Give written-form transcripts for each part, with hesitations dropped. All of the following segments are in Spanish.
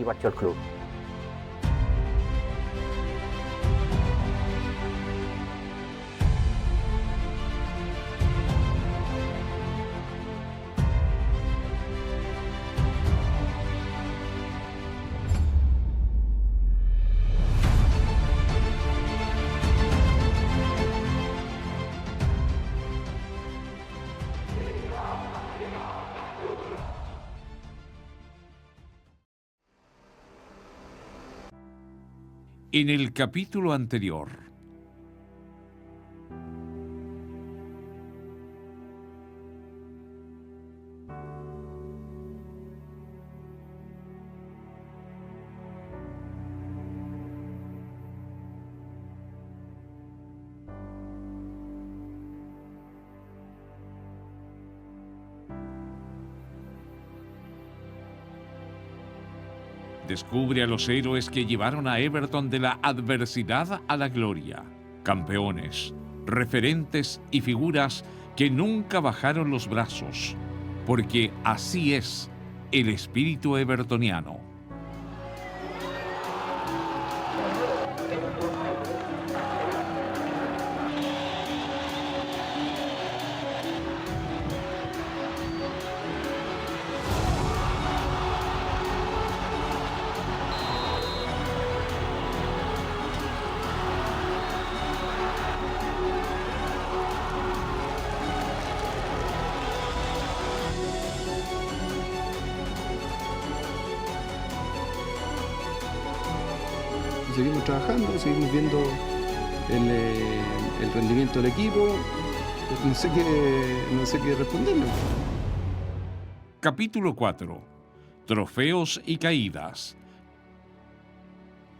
partió el club. En el capítulo anterior, descubre a los héroes que llevaron a Everton de la adversidad a la gloria. Campeones, referentes y figuras que nunca bajaron los brazos, porque así es el espíritu evertoniano. Seguimos trabajando, seguimos viendo el rendimiento del equipo. No sé qué responderle. Capítulo 4. Trofeos y caídas.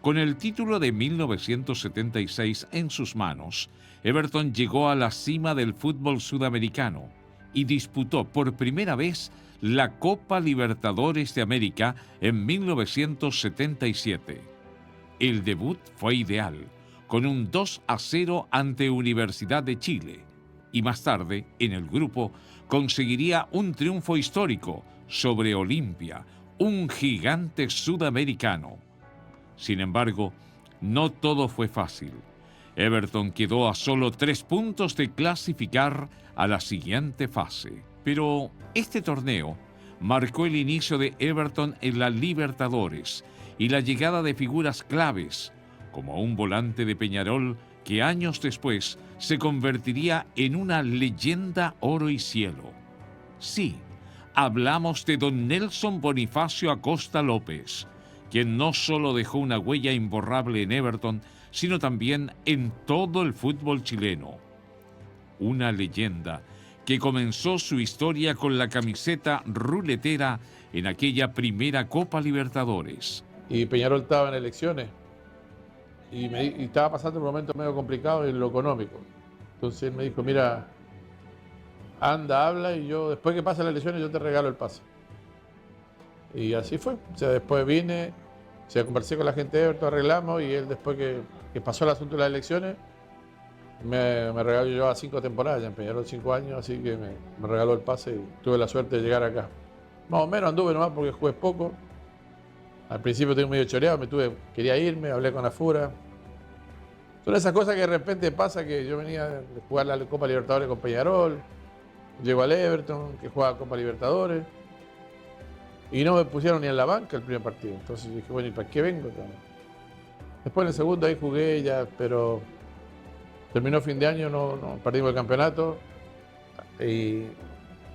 Con el título de 1976 en sus manos, Everton llegó a la cima del fútbol sudamericano y disputó por primera vez la Copa Libertadores de América en 1977. El debut fue ideal, con un 2-0 ante Universidad de Chile, y más tarde, en el grupo, conseguiría un triunfo histórico sobre Olimpia, un gigante sudamericano. Sin embargo, no todo fue fácil. Everton quedó a solo 3 puntos de clasificar a la siguiente fase. Pero este torneo marcó el inicio de Everton en la Libertadores y la llegada de figuras claves, como un volante de Peñarol que años después se convertiría en una leyenda oro y cielo. Sí, hablamos de don Nelson Bonifacio Acosta López, quien no solo dejó una huella imborrable en Everton, sino también en todo el fútbol chileno. Una leyenda que comenzó su historia con la camiseta ruletera en aquella primera Copa Libertadores. Y Peñarol estaba en elecciones y estaba pasando un momento medio complicado en lo económico. Entonces él me dijo, mira, anda, habla y yo, después que pasen las elecciones, yo te regalo el pase. Y así fue. O sea, después vine, conversé con la gente de Everton, arreglamos, y él después que pasó el asunto de las elecciones, me regaló. Yo llevaba 5 temporadas, ya en Peñarol 5 años, así que me regaló el pase y tuve la suerte de llegar acá. Más o menos anduve nomás porque jugué poco. Al principio tengo medio choreado, quería irme, hablé con la FURA. Son esas cosas que de repente pasa, que yo venía de jugar la Copa Libertadores con Peñarol, llego al Everton, que jugaba Copa Libertadores, y no me pusieron ni en la banca el primer partido. Entonces dije, bueno, ¿y para qué vengo? Después en el segundo ahí jugué ya, pero terminó fin de año, no perdimos el campeonato, y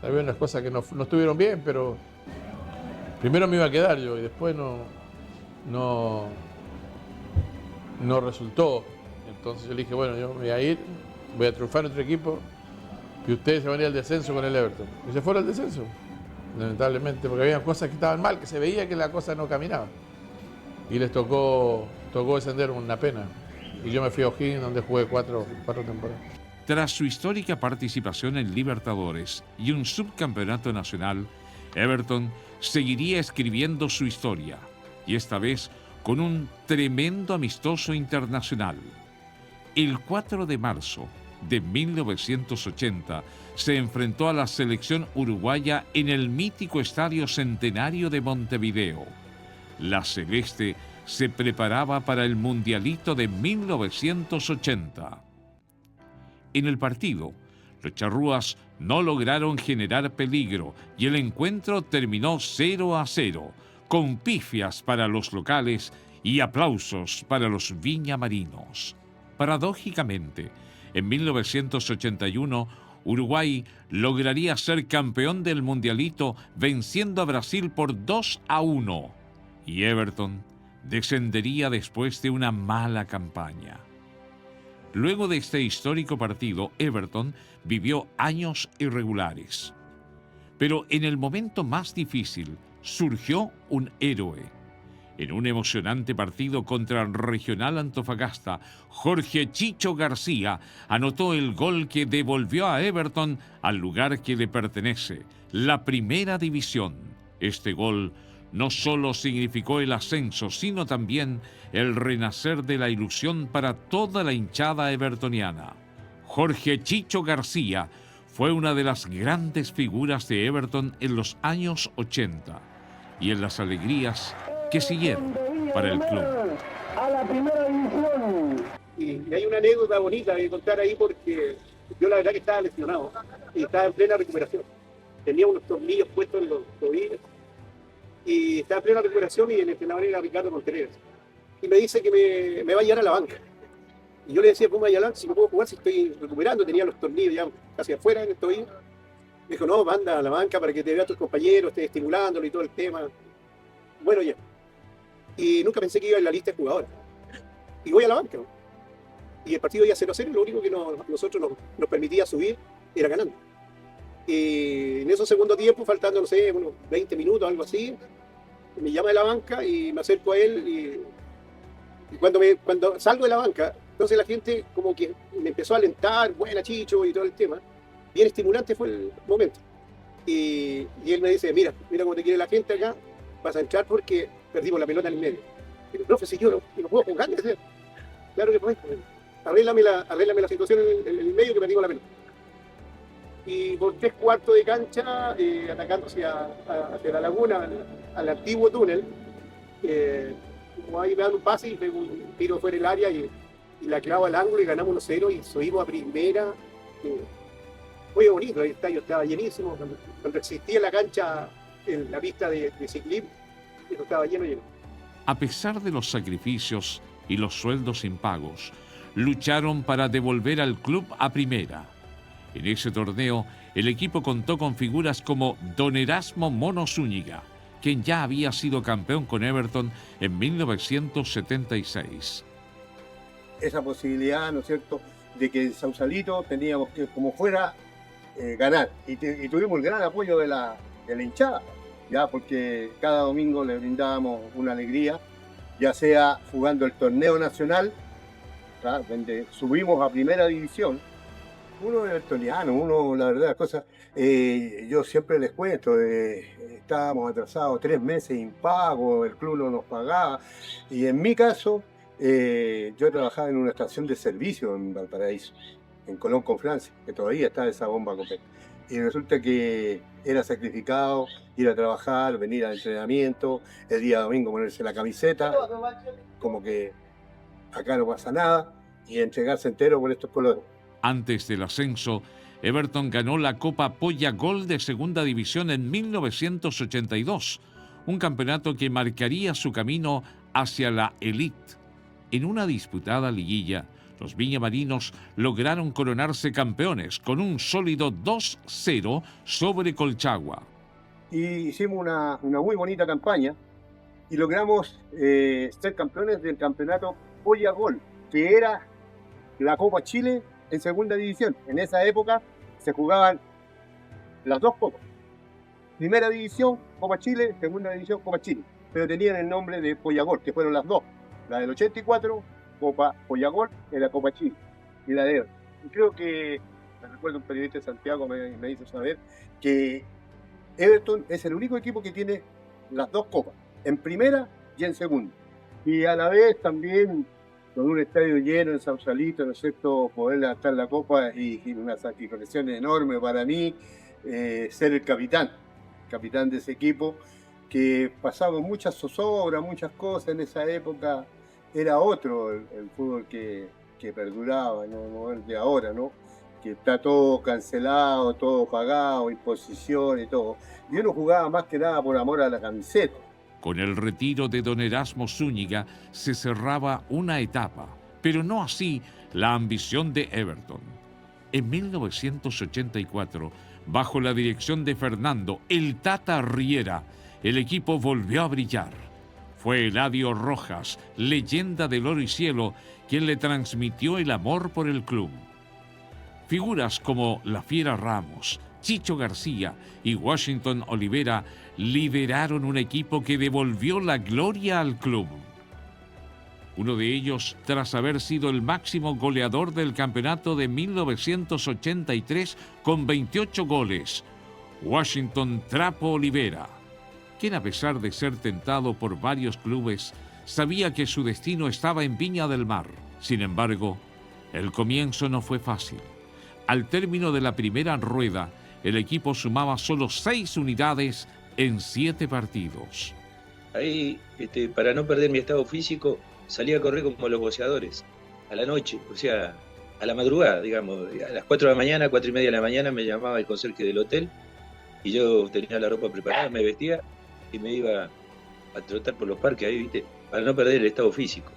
había unas cosas que no estuvieron bien, pero primero me iba a quedar yo y después no resultó. Entonces yo le dije, bueno, yo me voy a ir, voy a triunfar en otro equipo y ustedes se van a ir al descenso con el Everton. Y se fueron al descenso, lamentablemente, porque había cosas que estaban mal, que se veía que la cosa no caminaba. Y les tocó descender, una pena. Y yo me fui a O'Higgins, donde jugué cuatro temporadas. Tras su histórica participación en Libertadores y un subcampeonato nacional, Everton seguiría escribiendo su historia, y esta vez con un tremendo amistoso internacional. El 4 de marzo de 1980 se enfrentó a la selección uruguaya en el mítico Estadio Centenario de Montevideo. La celeste se preparaba para el Mundialito de 1980. En el partido, los charrúas no lograron generar peligro y el encuentro terminó 0-0, con pifias para los locales y aplausos para los viñamarinos. Paradójicamente, en 1981, Uruguay lograría ser campeón del Mundialito venciendo a Brasil por 2-1 y Everton descendería después de una mala campaña. Luego de este histórico partido, Everton vivió años irregulares. Pero en el momento más difícil surgió un héroe. En un emocionante partido contra el Regional Antofagasta, Jorge Chicho García anotó el gol que devolvió a Everton al lugar que le pertenece, la Primera División. Este gol no solo significó el ascenso, sino también el renacer de la ilusión para toda la hinchada evertoniana. Jorge Chicho García fue una de las grandes figuras de Everton en los años 80 y en las alegrías que siguieron para el club. A la Primera División. Y hay una anécdota bonita que contar ahí porque yo la verdad que estaba lesionado y estaba en plena recuperación. Tenía unos tornillos puestos en los tobillos y estaba en plena recuperación y el entrenador era Ricardo Contreras. Y me dice que me va a llevar a la banca. Y yo le decía, ¿cómo me va a llevar? Si no puedo jugar, si estoy recuperando, tenía los tornillos ya casi afuera en el tobillo. Me dijo, no, manda a la banca para que te vean tus compañeros, estés estimulándolo y todo el tema. Bueno, ya. Y nunca pensé que iba en la lista de jugadores. Y voy a la banca. Y el partido ya 0-0, y lo único que nosotros nos permitía subir era ganando. Y en esos segundos tiempos, faltando, no sé, unos 20 minutos, algo así, me llama de la banca y me acerco a él. Y cuando salgo de la banca, entonces la gente como que me empezó a alentar, buena Chicho y todo el tema. Bien estimulante fue el momento. Y él me dice, mira cómo te quiere la gente acá, vas a entrar porque perdimos la pelota en el medio. Y digo, profe, si yo no puedo jugar, claro que puedes. Arréglame la situación en el medio que perdimos la pelota. Y por 3/4 de cancha, atacando hacia la laguna, al antiguo túnel, como ahí me dan un pase y pego un tiro fuera del área y la clavo al ángulo y ganamos 1-0 y subimos a primera. Muy bonito, el estadio estaba llenísimo. Cuando existía la cancha, en la pista de ciclismo, eso estaba lleno. A pesar de los sacrificios y los sueldos impagos, lucharon para devolver al club a primera. En ese torneo, el equipo contó con figuras como Don Erasmo Mono Zúñiga, quien ya había sido campeón con Everton en 1976. Esa posibilidad, ¿no es cierto?, de que en Sausalito teníamos que, como fuera, ganar. Y tuvimos el gran apoyo de la hinchada, ya, porque cada domingo le brindábamos una alegría, ya sea jugando el torneo nacional, ¿verdad?, donde subimos a Primera División. Uno es evertoniano, la verdad, las cosas, yo siempre les cuento, estábamos atrasados 3 meses impago, el club no nos pagaba, y en mi caso, yo trabajaba en una estación de servicio en Valparaíso, en Colón con Francia, que todavía está esa bomba completa. Y resulta que era sacrificado ir a trabajar, venir al entrenamiento, el día domingo ponerse la camiseta, como que acá no pasa nada, y entregarse entero por estos colores. Antes del ascenso, Everton ganó la Copa Polla Gol de Segunda División en 1982, un campeonato que marcaría su camino hacia la élite. En una disputada liguilla, los viñamarinos lograron coronarse campeones con un sólido 2-0 sobre Colchagua. Y hicimos una muy bonita campaña y logramos ser campeones del campeonato Polla Gol, que era la Copa Chile en Segunda División. En esa época se jugaban las dos copas. Primera División, Copa Chile, Segunda División, Copa Chile. Pero tenían el nombre de Polla Gol, que fueron las dos. La del 84, Copa Polla Gol, era Copa Chile. Y la de Everton. Y creo que, me recuerdo un periodista de Santiago me hizo saber que Everton es el único equipo que tiene las dos copas, en primera y en segunda. Y a la vez también, con un estadio lleno en Sausalito, ¿no es cierto?, poder levantar la copa y una satisfacción enorme para mí, ser el capitán de ese equipo, que pasaban muchas zozobras, muchas cosas en esa época. Era otro el fútbol que perduraba, no el de ahora, ¿no? Que está todo cancelado, todo pagado, imposición y todo. Y uno jugaba más que nada por amor a la camiseta. Con el retiro de don Erasmo Zúñiga se cerraba una etapa, pero no así la ambición de Everton. En 1984, bajo la dirección de Fernando "el Tata" Riera, el equipo volvió a brillar. Fue Eladio Rojas, leyenda del oro y cielo, quien le transmitió el amor por el club. Figuras como La Fiera Ramos, Chicho García y Washington Olivera lideraron un equipo que devolvió la gloria al club. Uno de ellos, tras haber sido el máximo goleador del campeonato de 1983 con 28 goles, Washington Trapo Olivera, quien a pesar de ser tentado por varios clubes, sabía que su destino estaba en Viña del Mar. Sin embargo, el comienzo no fue fácil. Al término de la primera rueda, el equipo sumaba solo 6 unidades en 7 partidos. Ahí, para no perder mi estado físico, salía a correr como los boxeadores, a la noche, o sea, a la madrugada, digamos. A las 4 de la mañana, 4 y media de la mañana, me llamaba el conserje del hotel y yo tenía la ropa preparada, me vestía y me iba a trotar por los parques ahí, ¿viste? Para no perder el estado físico.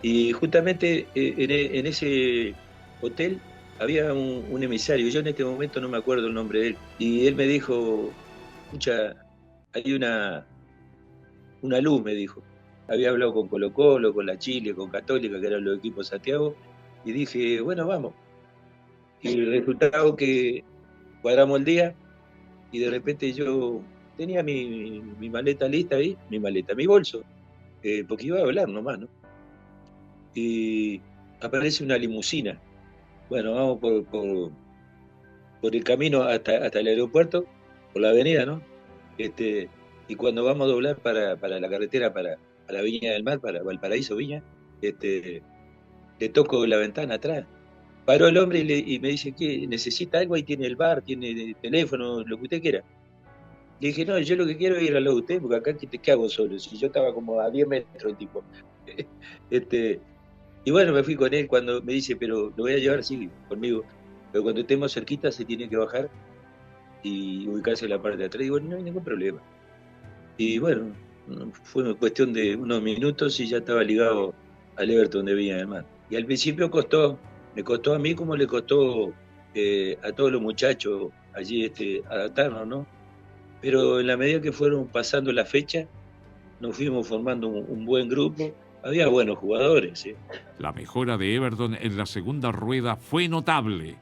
Y justamente en ese hotel había un emisario, yo en este momento no me acuerdo el nombre de él, y él me dijo, escucha, hay una luz, me dijo. Había hablado con Colo-Colo, con la Chile, con Católica, que eran los equipos de Santiago, y dije, bueno, vamos. Y el resultado que cuadramos el día, y de repente yo tenía mi maleta lista ahí, mi bolso, porque iba a hablar nomás, ¿no? Y aparece una limusina. Bueno, vamos por el camino hasta el aeropuerto, por la avenida, ¿no? Y cuando vamos a doblar para la carretera, para la Viña del Mar, para Valparaíso, Viña, le toco la ventana atrás. Paró el hombre y me dice, ¿qué? ¿Necesita algo? Ahí tiene el bar, tiene teléfono, lo que usted quiera. Le dije, no, yo lo que quiero es ir al lado de usted, porque acá, ¿qué hago solo? Si yo estaba como a 10 metros el tipo. Y bueno, me fui con él cuando me dice, pero lo voy a llevar, sí, conmigo. Pero cuando estemos cerquita se tiene que bajar y ubicarse en la parte de atrás. Y bueno, no hay ningún problema. Y bueno, fue cuestión de unos minutos y ya estaba ligado al Everton de Viña del Mar. Y al principio me costó a mí como le costó a todos los muchachos allí adaptarnos, ¿no? Pero en la medida que fueron pasando las fechas, nos fuimos formando un buen grupo. Había buenos jugadores, ¿sí? La mejora de Everton en la segunda rueda fue notable.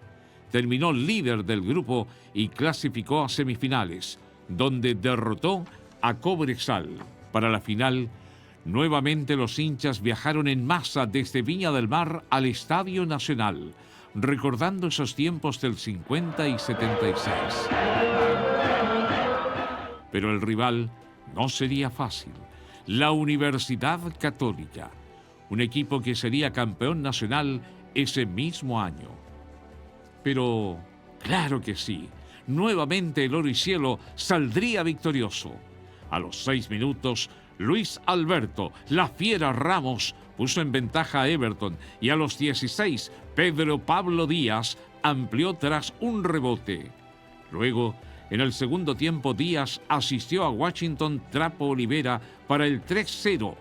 Terminó líder del grupo y clasificó a semifinales, donde derrotó a Cobresal. Para la final, nuevamente los hinchas viajaron en masa desde Viña del Mar al Estadio Nacional, recordando esos tiempos del 50 y 76. Pero el rival no sería fácil. La Universidad Católica, un equipo que sería campeón nacional ese mismo año. Pero, claro que sí, nuevamente el oro y cielo saldría victorioso. A los 6 minutos, Luis Alberto, la Fiera Ramos, puso en ventaja a Everton y a los 16, Pedro Pablo Díaz amplió tras un rebote. Luego, en el segundo tiempo, Díaz asistió a Washington Trapo Olivera para el 3-0,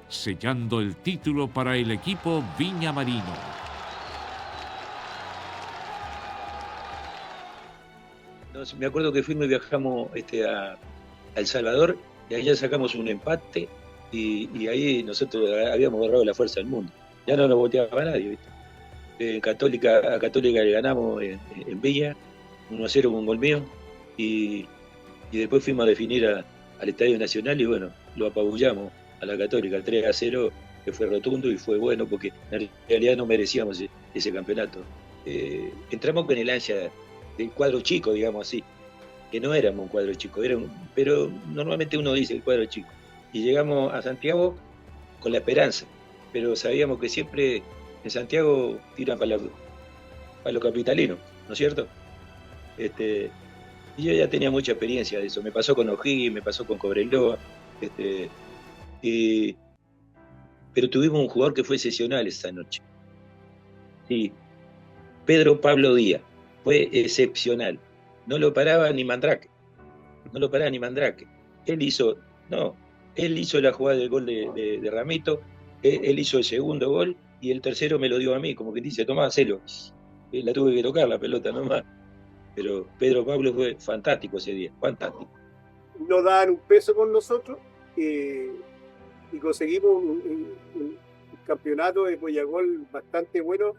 sellando el título para el equipo viñamarino. Me acuerdo que fuimos y viajamos a El Salvador y allá sacamos un empate y ahí nosotros habíamos agarrado la fuerza del mundo. Ya no nos volteaba nadie, ¿viste? A Católica le ganamos en Villa, 1-0 con un gol mío. Y después fuimos a definir al Estadio Nacional y bueno, lo apabullamos a la Católica, 3-0, que fue rotundo y fue bueno porque en realidad no merecíamos ese campeonato. Entramos con el ansia del cuadro chico, digamos así, que no éramos un cuadro chico, pero normalmente uno dice el cuadro chico. Y llegamos a Santiago con la esperanza, pero sabíamos que siempre en Santiago tiran para los capitalinos, ¿no es cierto? Y yo ya tenía mucha experiencia de eso. Me pasó con O'Higgins, me pasó con Cobreloa. Eh, pero tuvimos un jugador que fue excepcional esa noche. Sí, Pedro Pablo Díaz. Fue excepcional. No lo paraba ni Mandrake. No lo paraba ni Mandrake. Él hizo la jugada del gol de Ramito, él hizo el segundo gol y el tercero me lo dio a mí, como que dice, tomá, hacelo. La tuve que tocar la pelota nomás. Pero Pedro Pablo fue fantástico ese día, fantástico. No daban un peso con nosotros y conseguimos un campeonato de Pollagol bastante bueno,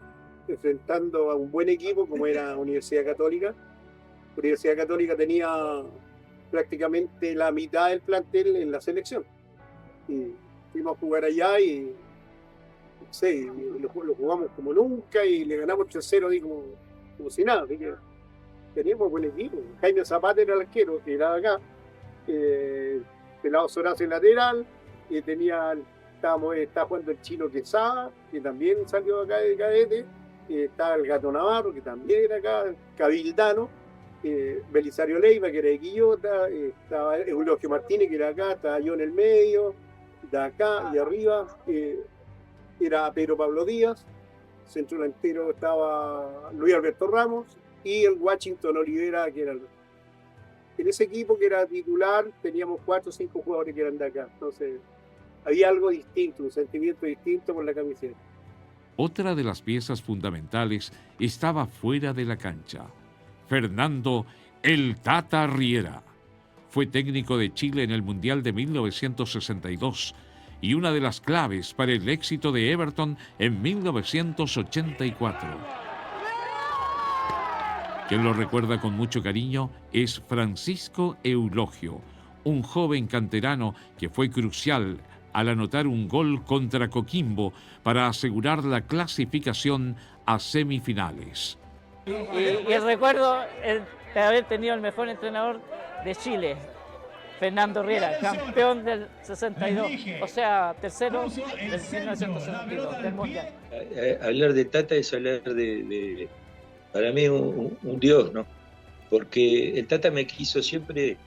enfrentando a un buen equipo como era Universidad Católica. Universidad Católica tenía prácticamente la mitad del plantel en la selección. Y fuimos a jugar allá y no sé, lo jugamos como nunca y le ganamos 3-0 como si nada. Así que teníamos buen equipo. Jaime Zapata era el arquero, que era de acá. Pelado Sorace lateral. Estaba jugando el Chino Quesada, que también salió acá de cadete. Estaba el Gato Navarro, que también era acá, Cabildano. Belisario Leiva, que era de Quillota, estaba Eulogio Martínez, que era acá, estaba yo en el medio, de acá y arriba, era Pedro Pablo Díaz, centro delantero estaba Luis Alberto Ramos y el Washington Olivera, que era en ese equipo que era titular, teníamos 4 o 5 jugadores que eran de acá, entonces había algo distinto, un sentimiento distinto por la camiseta. Otra de las piezas fundamentales estaba fuera de la cancha. Fernando "El Tata" Riera. Fue técnico de Chile en el Mundial de 1962 y una de las claves para el éxito de Everton en 1984. Quien lo recuerda con mucho cariño es Francisco Eulogio, un joven canterano que fue crucial al anotar un gol contra Coquimbo para asegurar la clasificación a semifinales. Y el recuerdo de haber tenido el mejor entrenador de Chile, Fernando Riera, campeón del 62, o sea, tercero del 1962, del Mundial. Hablar de Tata es hablar para mí, un dios, ¿no? Porque el Tata me quiso siempre,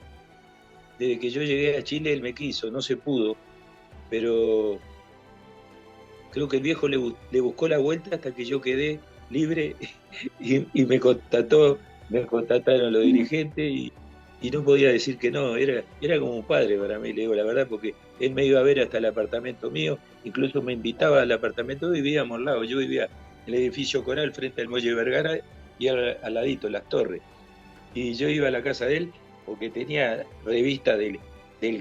desde que yo llegué a Chile, él me quiso, no se pudo, pero creo que el viejo le buscó la vuelta hasta que yo quedé libre y me contataron los dirigentes y no podía decir que no, era como un padre para mí, le digo la verdad, porque él me iba a ver hasta el apartamento mío, incluso me invitaba al apartamento, vivíamos al lado, yo vivía en el edificio Coral frente al Muelle Vergara y al ladito, Las Torres, y yo iba a la casa de él porque tenía revista del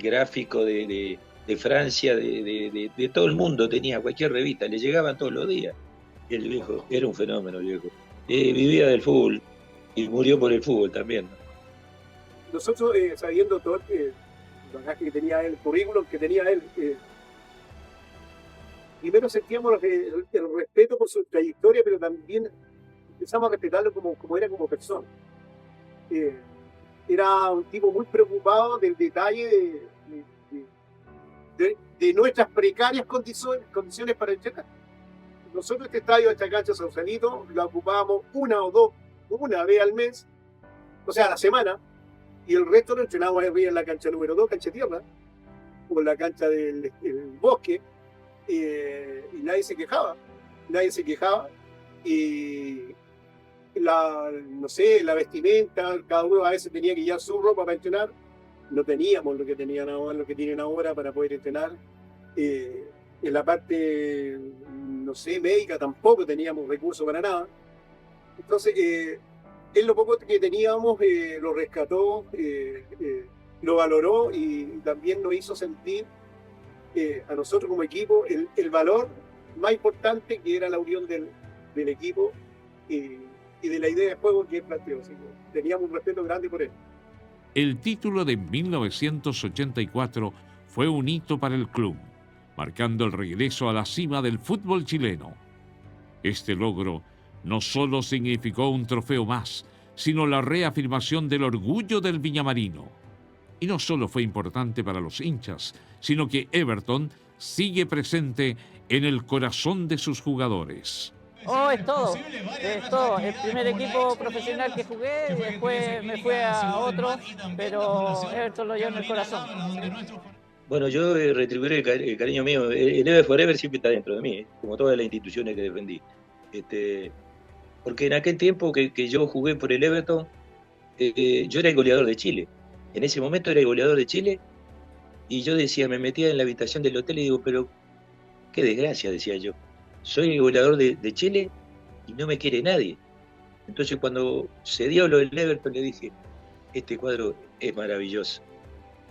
gráfico de Francia, de todo el mundo, tenía cualquier revista, le llegaban todos los días. Y el viejo era un fenómeno, el viejo. Vivía del fútbol y murió por el fútbol también, ¿no? Nosotros, sabiendo todo el bagaje que tenía él, el currículum que tenía él, primero sentíamos el respeto por su trayectoria, pero también empezamos a respetarlo como era como persona. Era un tipo muy preocupado del detalle de nuestras precarias condiciones para entrenar. Nosotros este estadio, esta cancha Sausalito, la ocupábamos una vez al mes, o sea, a la semana, y el resto lo entrenábamos arriba en la cancha número 2, cancha tierra, o en la cancha del bosque, y nadie se quejaba, y la vestimenta, cada uno a veces tenía que llevar su ropa para entrenar, no teníamos lo que tienen ahora para poder entrenar. En la parte, médica tampoco teníamos recursos para nada. Entonces, él lo poco que teníamos lo rescató, lo valoró y también nos hizo sentir a nosotros como equipo el valor más importante que era la unión del equipo y de la idea de juego que él planteó. Así que teníamos un respeto grande por él. El título de 1984 fue un hito para el club, marcando el regreso a la cima del fútbol chileno. Este logro no solo significó un trofeo más, sino la reafirmación del orgullo del viñamarino. Y no solo fue importante para los hinchas, sino que Everton sigue presente en el corazón de sus jugadores. Oh, es todo. Es todo. El primer equipo profesional que jugué, y después me fui a otro, pero Everton lo llevo en el corazón. Bueno, yo retribuiré el cariño mío. El Ever Forever siempre está dentro de mí, como todas las instituciones que defendí. Porque en aquel tiempo que yo jugué por el Everton, yo era el goleador de Chile. En ese momento era el goleador de Chile y yo decía, me metía en la habitación del hotel y digo, pero qué desgracia, decía yo. Soy el goleador de Chile y no me quiere nadie. Entonces cuando se dio lo del Everton le dije, este cuadro es maravilloso.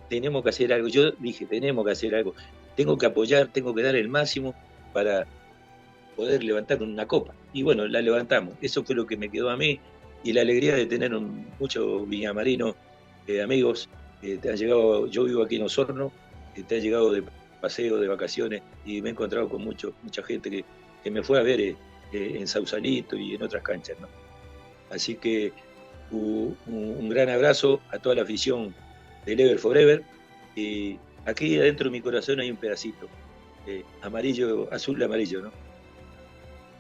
Tenemos que hacer algo. Yo dije, tenemos que hacer algo. Tengo que apoyar, tengo que dar el máximo para poder levantar una copa. Y bueno, la levantamos. Eso fue lo que me quedó a mí y la alegría de tener muchos viñamarinos, amigos. Han llegado, yo vivo aquí en Osorno, te han llegado de paseo, de vacaciones y me he encontrado con mucha gente que me fue a ver en Sausalito y en otras canchas, ¿no? Así que un gran abrazo a toda la afición del Ever Forever. Y aquí adentro de mi corazón hay un pedacito amarillo, azul y amarillo, ¿no?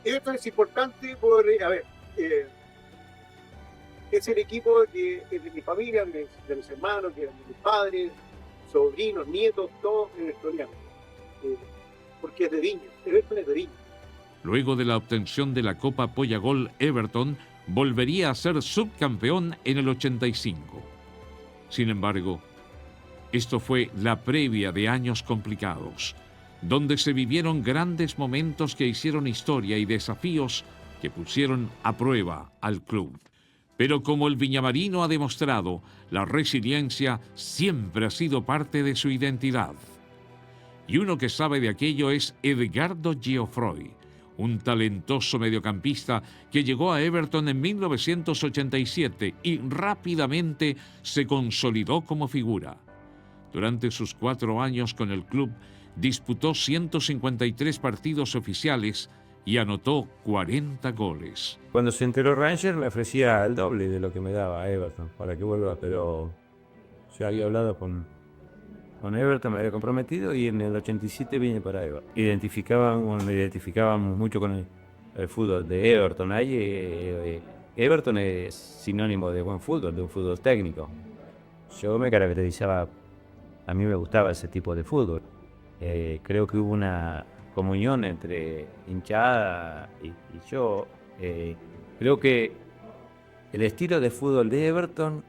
Esto es importante por, es el equipo de mi familia, de mis hermanos, de mis padres, sobrinos, nietos, todos evertonianos, porque es de Viña, Everton es de Viña. Luego de la obtención de la Copa Pollagol, Everton volvería a ser subcampeón en el 85. Sin embargo, esto fue la previa de años complicados, donde se vivieron grandes momentos que hicieron historia y desafíos que pusieron a prueba al club. Pero como el viñamarino ha demostrado, la resiliencia siempre ha sido parte de su identidad. Y uno que sabe de aquello es Edgardo Geoffroy, un talentoso mediocampista que llegó a Everton en 1987 y rápidamente se consolidó como figura. Durante sus 4 años con el club, disputó 153 partidos oficiales y anotó 40 goles. Cuando se enteró Ranger me ofrecía el doble de lo que me daba Everton para que vuelva, pero yo había hablado con Everton, me había comprometido y en el 87 vine para Everton. Me identificaban mucho con el fútbol de Everton. Everton es sinónimo de buen fútbol, de un fútbol técnico. Yo me caracterizaba, a mí me gustaba ese tipo de fútbol. Creo que hubo una comunión entre hinchada y yo. Creo que el estilo de fútbol de Everton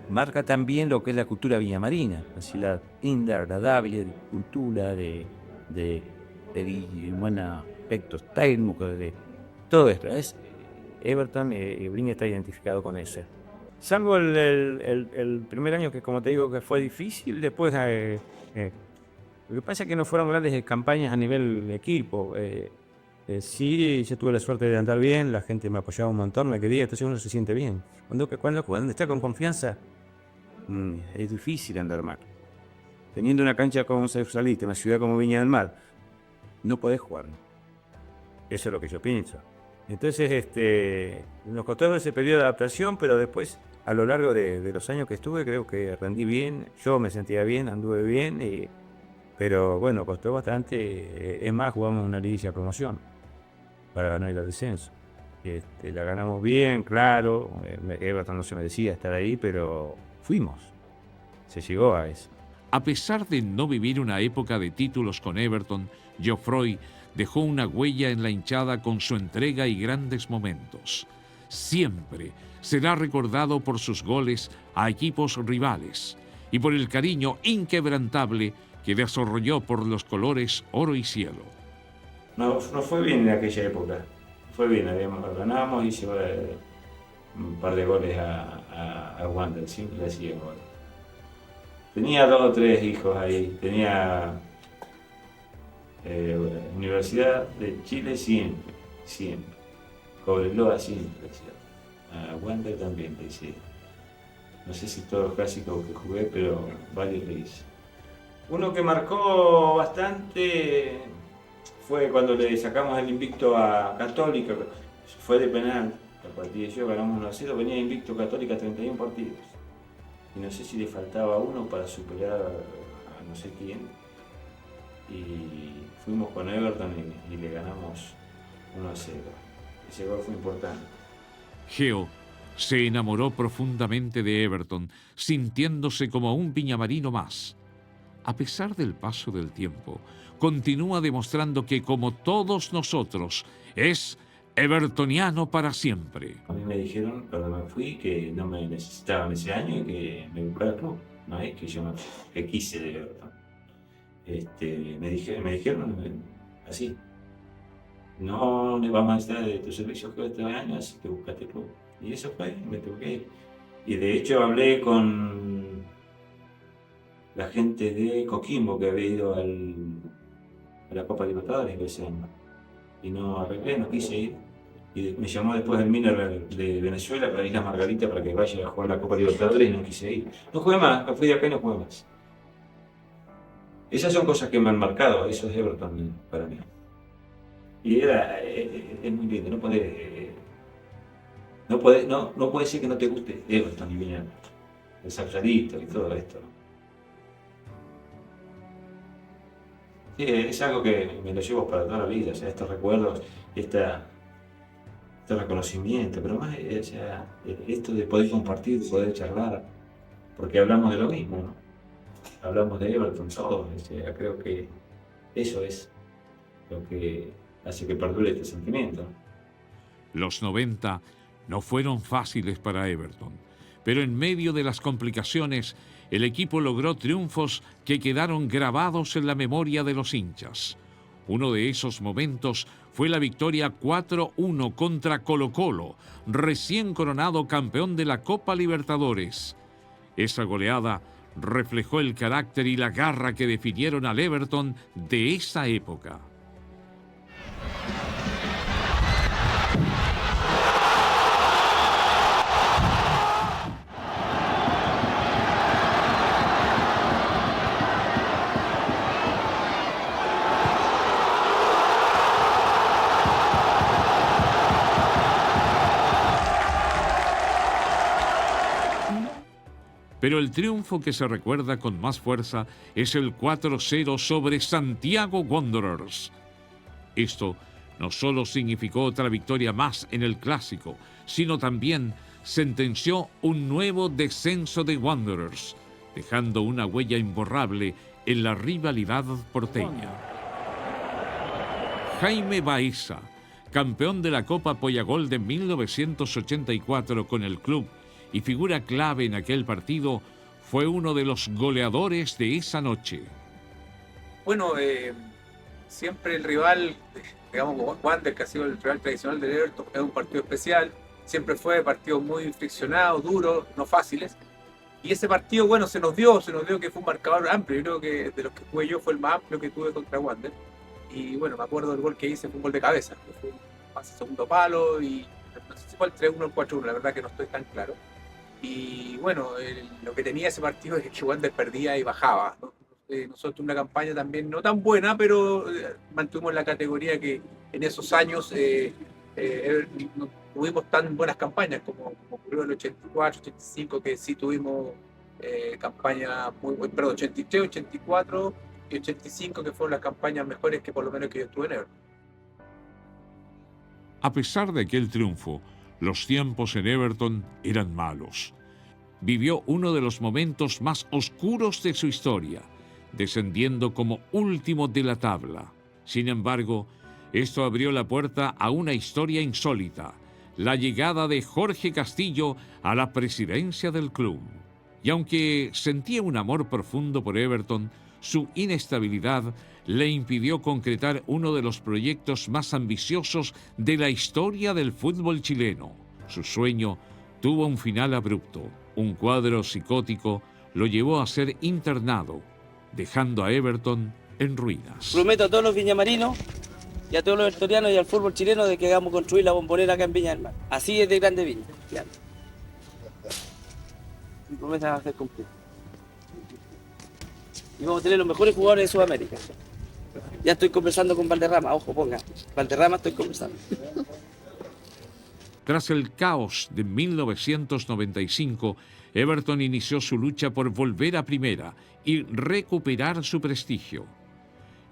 marca también lo que es la cultura viñamarina, así la linda, agradable cultura de buenos aspectos técnicos, de todo esto. Everton Viña está identificado con ese. Salvo el primer año que, como te digo, que fue difícil, después lo que pasa es que no fueron grandes campañas a nivel de equipo. Sí, yo tuve la suerte de andar bien, la gente me apoyaba un montón, me quería, entonces uno se siente bien. Cuando está con confianza, es difícil andar mal. Teniendo una cancha como Sausalito, una ciudad como Viña del Mar, no podés jugar. Eso es lo que yo pienso. Entonces, nos costó ese periodo de adaptación, pero después, a lo largo de los años que estuve, creo que rendí bien, yo me sentía bien, anduve bien, pero bueno, costó bastante. Es más, jugamos una liguilla de promoción para ganar el descenso. La ganamos bien, claro. Everton no se merecía estar ahí, pero fuimos. Se llegó a eso. A pesar de no vivir una época de títulos con Everton, Geoffroy dejó una huella en la hinchada con su entrega y grandes momentos. Siempre será recordado por sus goles a equipos rivales y por el cariño inquebrantable que desarrolló por los colores oro y cielo. No fue bien en aquella época. Fue bien, ganábamos y hice un par de goles a Wander, siempre hacía goles. Tenía 2 o 3 hijos ahí, tenía Universidad de Chile siempre. Cobreloa siempre, a Wander también le hice. No sé si todos los clásicos que jugué, pero varios le hice. Uno que marcó bastante fue cuando le sacamos el invicto a Católica, fue de penal, el partido yo ganamos 1-0, venía invicto Católica 31 partidos. Y no sé si le faltaba uno para superar a no sé quién. Y fuimos con Everton y le ganamos 1-0. Ese gol fue importante. Geo se enamoró profundamente de Everton, sintiéndose como un viñamarino más. A pesar del paso del tiempo, continúa demostrando que, como todos nosotros, es evertoniano para siempre. A mí me dijeron, cuando me fui, que no me necesitaban ese año y que me buscara el club. No es que yo que quise de Everton. Me dijeron así. No le vamos a estar de tu servicio que este año, así que buscaste el club. Y eso fue, me tuve que ir. Y de hecho hablé con la gente de Coquimbo que había ido a la Copa Libertadores ese año. Y no arreglé, no quise ir. Y me llamó después el Miner de Venezuela para ir a Margarita para que vaya a jugar la Copa Libertadores y no quise ir. No jugué más, me fui de acá y no jugué más. Esas son cosas que me han marcado, eso es Everton para mí. Y es muy lindo, no puede ser que no te guste Everton y Viña, el Sausalito y todo esto. Sí, es algo que me lo llevo para toda la vida, o sea, estos recuerdos, este reconocimiento, pero más, o sea, esto de poder compartir, de poder charlar, porque hablamos de lo mismo, ¿no? Hablamos de Everton todos, o sea, creo que eso es lo que hace que perdure este sentimiento. Los 90 no fueron fáciles para Everton, pero en medio de las complicaciones, el equipo logró triunfos que quedaron grabados en la memoria de los hinchas. Uno de esos momentos fue la victoria 4-1 contra Colo-Colo, recién coronado campeón de la Copa Libertadores. Esa goleada reflejó el carácter y la garra que definieron al Everton de esa época. Pero el triunfo que se recuerda con más fuerza es el 4-0 sobre Santiago Wanderers. Esto no solo significó otra victoria más en el Clásico, sino también sentenció un nuevo descenso de Wanderers, dejando una huella imborrable en la rivalidad porteña. Jaime Baeza, campeón de la Copa Poyagol de 1984 con el club, y figura clave en aquel partido, fue uno de los goleadores de esa noche. Bueno, siempre el rival, digamos, Wander, que ha sido el rival tradicional del Everton, es un partido especial. Siempre fue partido muy friccionado, duro, no fáciles. Y ese partido, bueno, se nos dio que fue un marcador amplio. Yo creo que de los que jugué yo fue el más amplio que tuve contra Wander. Y bueno, me acuerdo del gol que hice, fue un gol de cabeza. Fue un pase segundo palo y no sé si fue el 3-1 o el 4-1, la verdad que no estoy tan claro. Y bueno, lo que tenía ese partido es que Wander perdía y bajaba, ¿no? Nosotros una campaña también no tan buena, pero mantuvimos la categoría que en esos años no tuvimos tan buenas campañas como ocurrió en el 84, 85, que sí tuvimos campañas perdón, 83, 84 y 85, que fueron las campañas mejores que por lo menos que yo estuve en Everton. A pesar de aquel triunfo, los tiempos en Everton eran malos. Vivió uno de los momentos más oscuros de su historia, descendiendo como último de la tabla. Sin embargo, esto abrió la puerta a una historia insólita, la llegada de Jorge Castillo a la presidencia del club. Y aunque sentía un amor profundo por Everton, su inestabilidad le impidió concretar uno de los proyectos más ambiciosos de la historia del fútbol chileno. Su sueño tuvo un final abrupto. Un cuadro psicótico lo llevó a ser internado, dejando a Everton en ruinas. Prometo a todos los viñamarinos y a todos los evertonianos y al fútbol chileno de que hagamos construir la Bombonera acá en Viña del Mar. Así es de grande Viña. Ya. Mi promesa va a ser cumplida. Y vamos a tener los mejores jugadores de Sudamérica. Ya estoy conversando con Valderrama, ojo, ponga. Valderrama estoy conversando. Tras el caos de 1995, Everton inició su lucha por volver a primera y recuperar su prestigio.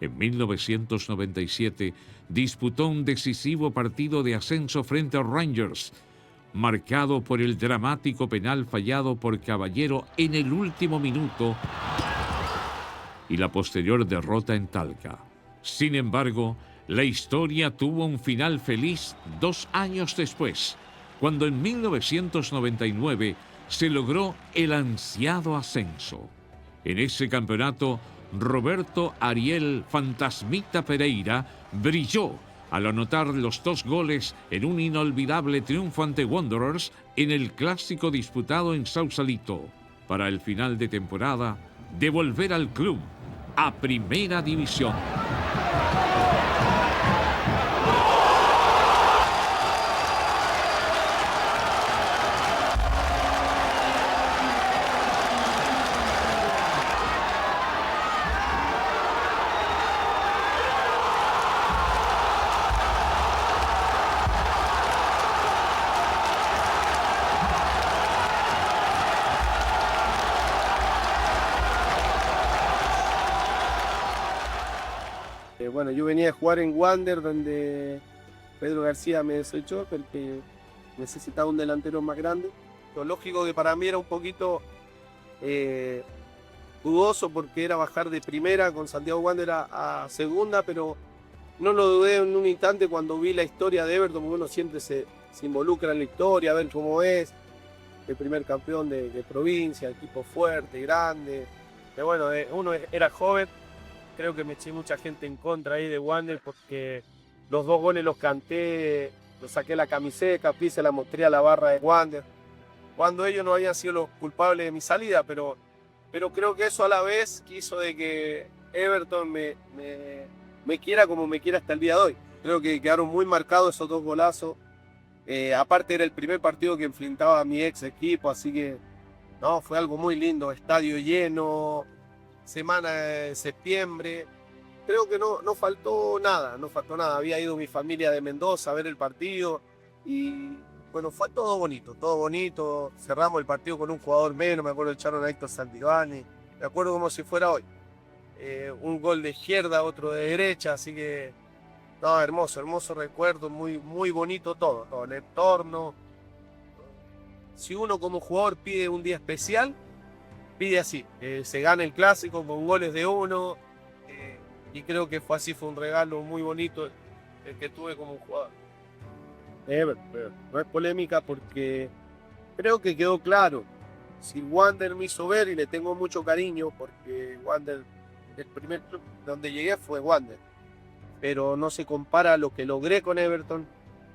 En 1997 disputó un decisivo partido de ascenso frente a Rangers, marcado por el dramático penal fallado por Caballero en el último minuto y la posterior derrota en Talca. Sin embargo, la historia tuvo un final feliz 2 años después, cuando en 1999 se logró el ansiado ascenso. En ese campeonato, Roberto Ariel Fantasmita Pereira brilló al anotar los 2 goles en un inolvidable triunfo ante Wanderers en el clásico disputado en Sausalito, para el final de temporada devolver al club a Primera División. Bueno, yo venía a jugar en Wander, donde Pedro García me desechó porque necesitaba un delantero más grande. Lo lógico que para mí era un poquito dudoso, porque era bajar de primera con Santiago Wander a segunda, pero no lo dudé en un instante cuando vi la historia de Everton, porque uno siempre se involucra en la historia, a ver cómo es, el primer campeón de provincia, equipo fuerte, grande. Pero bueno, uno era joven. Creo que me eché mucha gente en contra ahí de Wander, porque los 2 goles los canté, los saqué la camiseta, se la mostré a la barra de Wander, cuando ellos no habían sido los culpables de mi salida, pero creo que eso a la vez quiso de que Everton me quiera como me quiera hasta el día de hoy. Creo que quedaron muy marcados esos 2 golazos. Aparte era el primer partido que enfrentaba a mi ex equipo, así que no, fue algo muy lindo, estadio lleno, semana de septiembre. Creo que no faltó nada, había ido mi familia de Mendoza a ver el partido y bueno, fue todo bonito, cerramos el partido con un jugador menos, me acuerdo echaron a Héctor Santivani, me acuerdo como si fuera hoy, un gol de izquierda, otro de derecha, así que no, hermoso recuerdo, muy bonito todo el entorno. Si uno como jugador pide un día especial, pide así, se gana el clásico con goles de uno, y creo que fue así, fue un regalo muy bonito el que tuve como jugador. No es polémica porque creo que quedó claro. Si Wander me hizo ver, y le tengo mucho cariño porque Wander, el primer club donde llegué fue Wander, pero no se compara a lo que logré con Everton,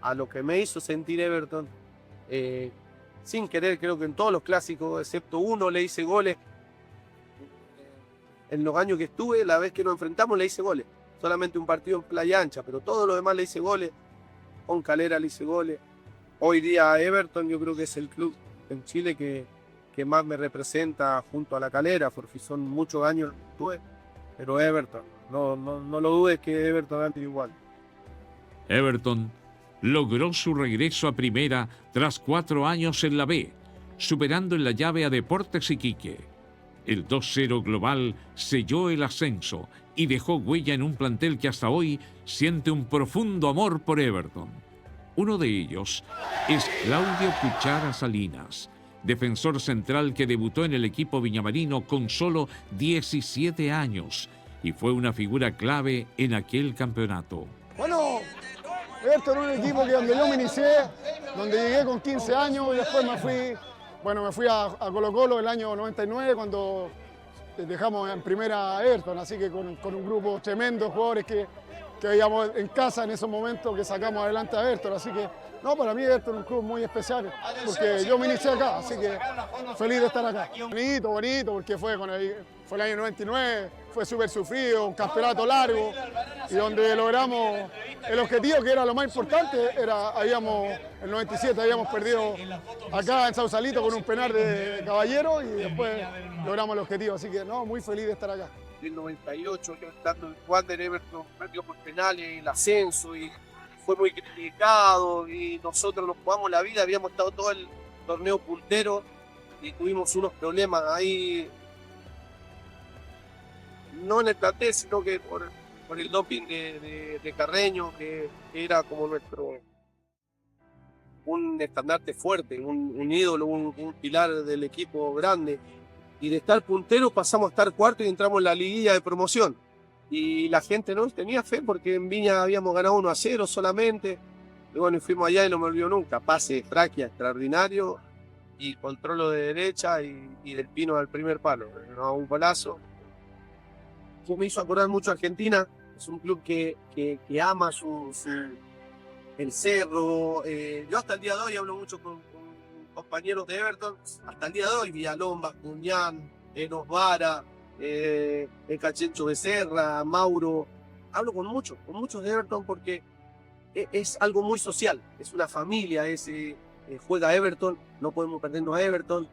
a lo que me hizo sentir Everton. Sin querer, creo que en todos los clásicos, excepto uno, le hice goles. En los años que estuve, la vez que nos enfrentamos, le hice goles. Solamente un partido en Playa Ancha, pero todo lo demás le hice goles. Con Calera le hice goles. Hoy día Everton yo creo que es el club en Chile que más me representa junto a la Calera, porque son muchos años que estuve. Pero Everton, no lo dudes que Everton antes igual. Everton logró su regreso a primera tras 4 años en la B, superando en la llave a Deportes Iquique. El 2-0 global selló el ascenso y dejó huella en un plantel que hasta hoy siente un profundo amor por Everton. Uno de ellos es Claudio Cuchara Salinas, defensor central que debutó en el equipo viñamarino con solo 17 años y fue una figura clave en aquel campeonato. Bueno, Everton es un equipo que donde yo me inicié, donde llegué con 15 años y después me fui a Colo Colo el año 99 cuando dejamos en primera a Everton, así que con un grupo tremendo de jugadores que veíamos en casa en esos momentos que sacamos adelante a Everton, así que no, para mí Everton es un club muy especial porque yo me inicié acá, así que feliz de estar acá. Bonito, porque fue el año 99, fue súper sufrido, un campeonato largo y donde logramos el objetivo que era lo más importante, el 97 habíamos perdido acá en Sausalito con un penal de Caballero y después logramos el objetivo, así que no, muy feliz de estar acá. En el 98, yo estando en Wander, Everton perdió por penales el ascenso y fue muy criticado y nosotros nos jugamos la vida, habíamos estado todo el torneo puntero y tuvimos unos problemas ahí, no en el plantel, sino que por el doping de Carreño, que era como un estandarte fuerte, un ídolo, un pilar del equipo grande. Y de estar puntero pasamos a estar cuarto y entramos en la liguilla de promoción. Y la gente no tenía fe porque en Viña habíamos ganado 1-0 solamente. Y bueno, y fuimos allá y no me olvido nunca. Pase de Fraquia extraordinario y controlo de derecha y del Pino al primer palo. No, un golazo. Que me hizo acordar mucho a Argentina. Es un club que ama el cerro. Yo hasta el día de hoy hablo mucho con compañeros de Everton. Hasta el día de hoy, Villalón, Cuñán, Enos Vara, Cachencho Becerra, Mauro. Hablo con muchos de Everton porque es algo muy social. Es una familia, juega Everton, no podemos perdernos a Everton.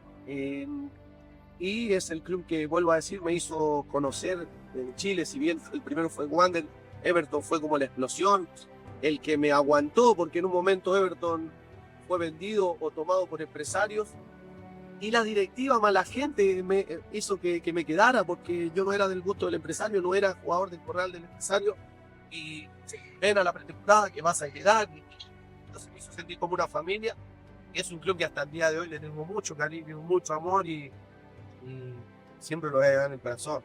Y es el club que, vuelvo a decir, me hizo conocer en Chile. Si bien el primero fue Wander, Everton fue como la explosión, el que me aguantó, porque en un momento Everton fue vendido o tomado por empresarios y la directiva más la gente me hizo que me quedara, porque yo no era del gusto del empresario, no era jugador del corral del empresario, y ven a la pretemporada que vas a quedar. Entonces me hizo sentir como una familia, y es un club que hasta el día de hoy le tengo mucho cariño, mucho amor, y siempre lo voy a llevar en el corazón.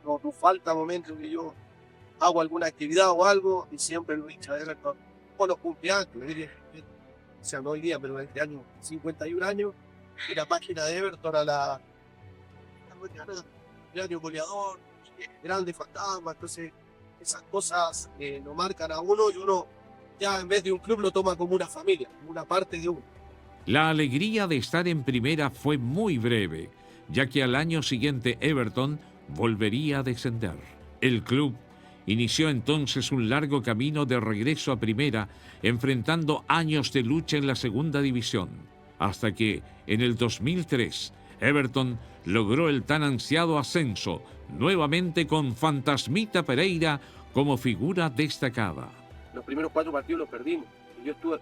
No falta momento que yo hago alguna actividad o algo y siempre lo hincha de Everton. Con los cumpleaños, o sea, no hoy día, pero este año, 51 años, y la página de Everton a la año goleador, grande fantasma. Entonces esas cosas lo marcan a uno y uno ya en vez de un club lo toma como una familia, como una parte de uno. La alegría de estar en primera fue muy breve, ya que al año siguiente Everton volvería a descender. El club inició entonces un largo camino de regreso a primera, enfrentando años de lucha en la segunda división, hasta que, en el 2003, Everton logró el tan ansiado ascenso, nuevamente con Fantasmita Pereira como figura destacada. Los primeros 4 partidos los perdimos. Yo estuve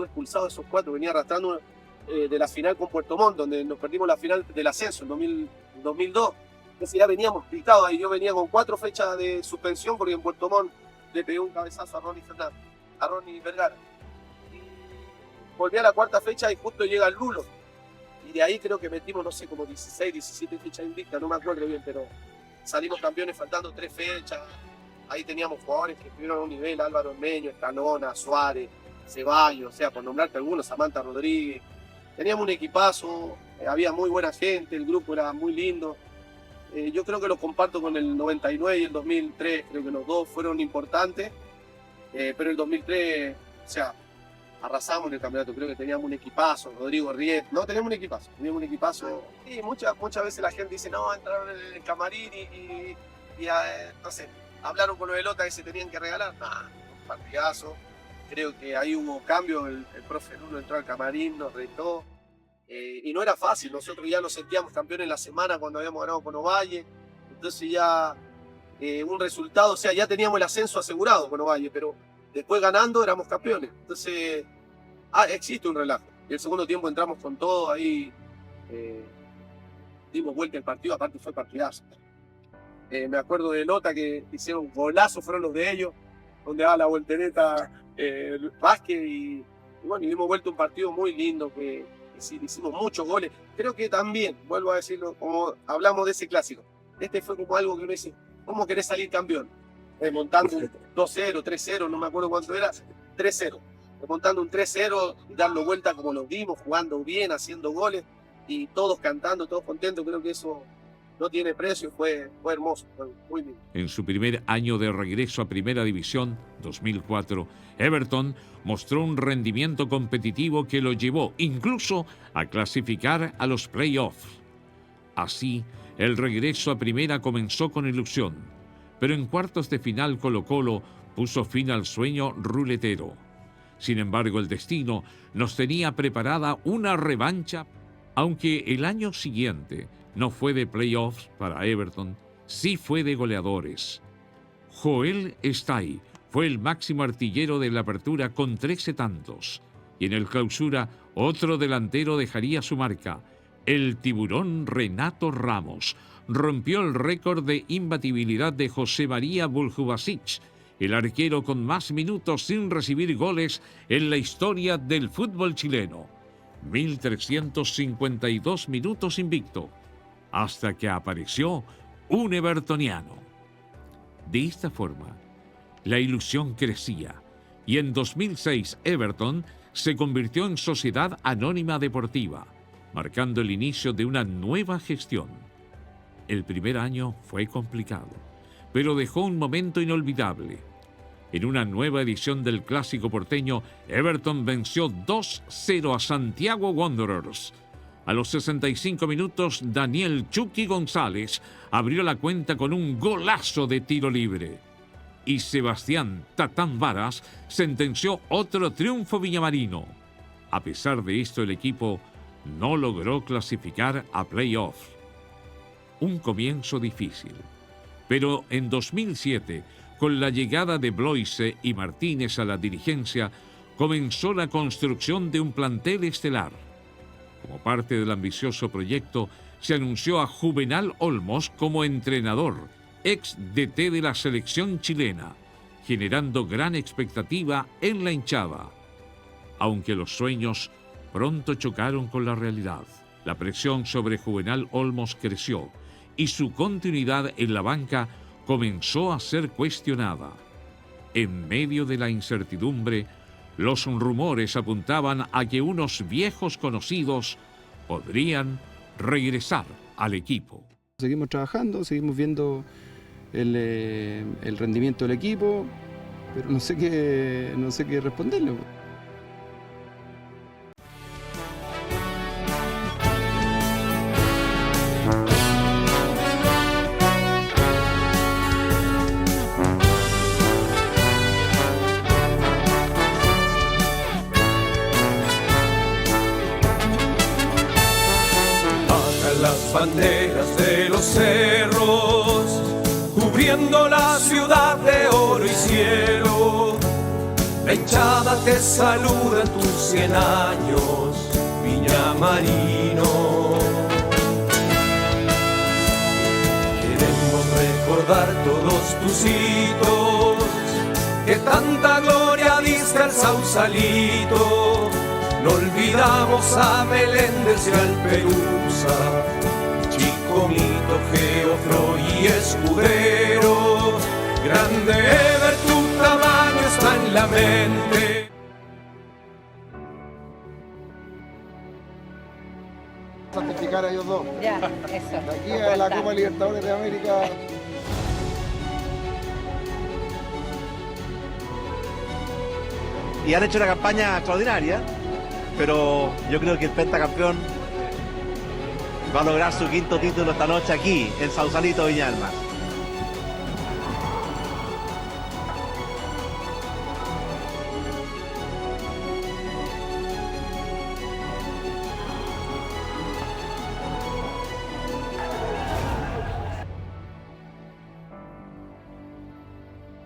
expulsado de esos 4, venía arrastrando de la final con Puerto Montt, donde nos perdimos la final del ascenso en 2002. Entonces ya veníamos picados ahí. Yo venía con 4 fechas de suspensión porque en Puerto Montt le pegué un cabezazo a Ronnie Vergara. Y volví a la 4ª fecha y justo llega el Lulo. Y de ahí creo que metimos, no sé, como 16, 17 fechas invictas, no me acuerdo bien, pero salimos campeones faltando 3 fechas. Ahí teníamos jugadores que estuvieron a un nivel, Álvaro Ormeño, Escanona, Suárez, Ceballos, o sea, por nombrarte algunos, Samantha Rodríguez. Teníamos un equipazo, había muy buena gente, el grupo era muy lindo. Yo creo que lo comparto con el 99 y el 2003, creo que los dos fueron importantes, pero el 2003, o sea, arrasamos en el campeonato, creo que teníamos un equipazo, Rodrigo Riet, no, teníamos un equipazo, y muchas veces la gente dice, no, entraron en el camarín y no sé, hablaron con los de Lota que se tenían que regalar, un partidazo, creo que ahí hubo cambio, el profe Lulo entró al camarín, nos retó, y no era fácil, nosotros ya nos sentíamos campeones la semana cuando habíamos ganado con Ovalle, entonces ya un resultado, o sea, ya teníamos el ascenso asegurado con Ovalle, pero después ganando éramos campeones, entonces existe un relajo. Y el segundo tiempo entramos con todo, ahí dimos vuelta el partido, aparte fue partidazo. Me acuerdo de Lota que hicieron golazos, fueron los de ellos, donde daba la voltereta Vázquez y bueno, y dimos vuelta un partido muy lindo que hicimos muchos goles. Creo que también, vuelvo a decirlo, como hablamos de ese clásico, este fue como algo que uno dice, ¿cómo querés salir campeón? Remontando un 2-0, 3-0, no me acuerdo cuánto era, 3-0. Remontando un 3-0, darlo vuelta como lo dimos, jugando bien, haciendo goles y todos cantando, todos contentos. Creo que eso no tiene precio, fue hermoso, fue muy lindo. En su primer año de regreso a Primera División, 2004, Everton mostró un rendimiento competitivo que lo llevó incluso a clasificar a los playoffs. Así, el regreso a Primera comenzó con ilusión, pero en cuartos de final Colo-Colo puso fin al sueño ruletero. Sin embargo, el destino nos tenía preparada una revancha, aunque el año siguiente no fue de playoffs para Everton, sí fue de goleadores. Joel Stay fue el máximo artillero de la apertura con 13 tantos, y en el clausura otro delantero dejaría su marca, el tiburón Renato Ramos. rompió el récord de imbatibilidad de José María Buljubasic, el arquero con más minutos sin recibir goles en la historia del fútbol chileno. 1.352 minutos invicto, hasta que apareció un evertoniano. De esta forma, la ilusión crecía y en 2006 Everton se convirtió en Sociedad Anónima Deportiva, marcando el inicio de una nueva gestión. El primer año fue complicado, pero dejó un momento inolvidable. En una nueva edición del Clásico porteño, Everton venció 2-0 a Santiago Wanderers. A los 65 minutos, Daniel Chucky González abrió la cuenta con un golazo de tiro libre. Y Sebastián Tatán Varas sentenció otro triunfo villamarino. A pesar de esto, el equipo no logró clasificar a playoffs. Un comienzo difícil. Pero en 2007, con la llegada de Bloise y Martínez a la dirigencia, comenzó la construcción de un plantel estelar. Como parte del ambicioso proyecto, se anunció a Juvenal Olmos como entrenador, ex DT de la selección chilena, generando gran expectativa en la hinchada. Aunque los sueños pronto chocaron con la realidad, la presión sobre Juvenal Olmos creció y su continuidad en la banca comenzó a ser cuestionada. En medio de la incertidumbre, los rumores apuntaban a que unos viejos conocidos podrían regresar al equipo. Seguimos trabajando, seguimos viendo el rendimiento del equipo, pero no sé qué responderle. Las banderas de los cerros, cubriendo la ciudad de oro y cielo. La hinchada te saluda en tus 100 años, Villamarino. Queremos recordar todos tus hitos, que tanta gloria diste al Sausalito. No olvidamos a Meléndez y al Pelusa, Chico Mito, Geofro y Escudero. Grande Ever, tu tamaño está en la mente. Santificar a ellos dos. Ya, eso. De aquí a la Copa Libertadores de América. Y han hecho una campaña extraordinaria, pero yo creo que el pentacampeón va a lograr su 5.º título esta noche aquí, en Sausalito, Viña del Mar.